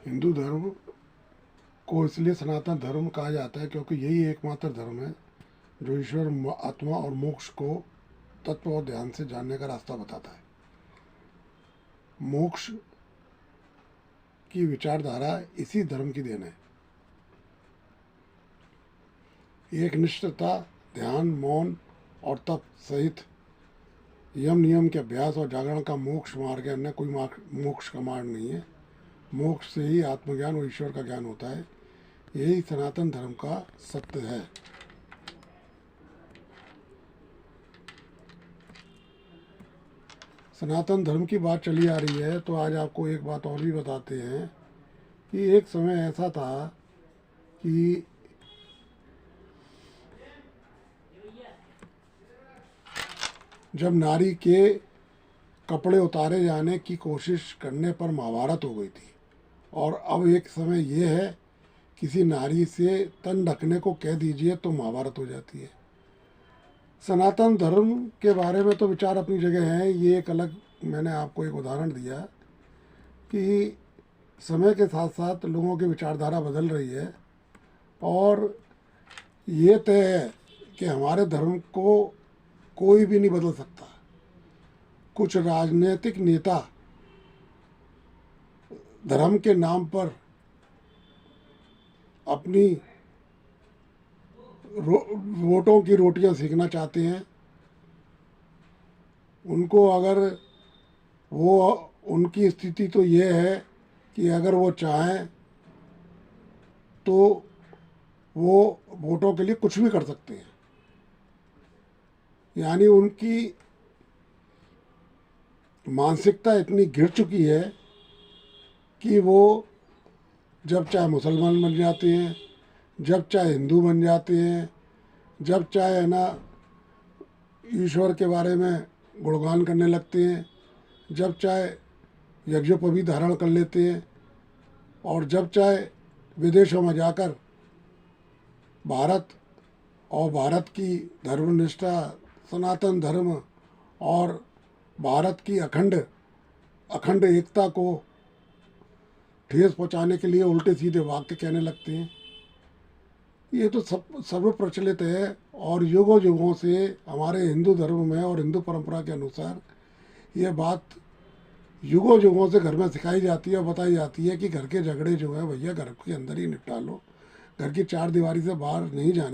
हिंदू धर्म को इसलिए सनातन धर्म कहा जाता है क्योंकि यही एकमात्र धर्म है जो ईश्वर, आत्मा और मोक्ष को तत्व और ध्यान से जानने का रास्ता बताता है। मोक्ष की विचारधारा इसी धर्म की देन है। एक निष्ठता, ध्यान, मौन और तप सहित यम नियम के अभ्यास और जागरण का मोक्ष मार्ग है, अन्य कोई मोक्ष का मार्ग नहीं है। मोक्ष से ही आत्मज्ञान और ईश्वर का ज्ञान होता है। यही सनातन धर्म का सत्य है। सनातन धर्म की बात चली आ रही है तो आज आपको एक बात और भी बताते हैं कि एक समय ऐसा था कि जब नारी के कपड़े उतारे जाने की कोशिश करने पर महाभारत हो गई थी, और अब एक समय ये है किसी नारी से तन ढकने को कह दीजिए तो महाभारत हो जाती है। सनातन धर्म के बारे में तो विचार अपनी जगह है। ये एक अलग, मैंने आपको एक उदाहरण दिया कि समय के साथ साथ लोगों की विचारधारा बदल रही है, और ये तय है कि हमारे धर्म को कोई भी नहीं बदल सकता। कुछ राजनीतिक नेता धर्म के नाम पर अपनी वोटों की रोटियां सेकना चाहते हैं। उनको अगर वो, उनकी स्थिति तो ये है कि अगर वो चाहें तो वो वोटों के लिए कुछ भी कर सकते हैं। यानी उनकी मानसिकता इतनी गिर चुकी है कि वो जब चाहे मुसलमान बन जाते हैं, जब चाहे हिंदू बन जाते हैं, जब चाहे है ना ईश्वर के बारे में गुणगान करने लगते हैं, जब चाहे यज्ञोपवी धारण कर लेते हैं, और जब चाहे विदेशों में जाकर भारत और भारत की धर्मनिष्ठा, सनातन धर्म और भारत की अखंड एकता को ठेस पहुंचाने के लिए उल्टे सीधे वाक्य कहने लगते हैं। ये तो सर्व प्रचलित है, और युगों युगों से हमारे हिंदू धर्म में और हिंदू परंपरा के अनुसार ये बात युगों युगों से घर में सिखाई जाती है और बताई जाती है कि घर के झगड़े जो है भैया घर के अंदर ही निपटा लो, घर की चार दीवारी से बाहर नहीं जाने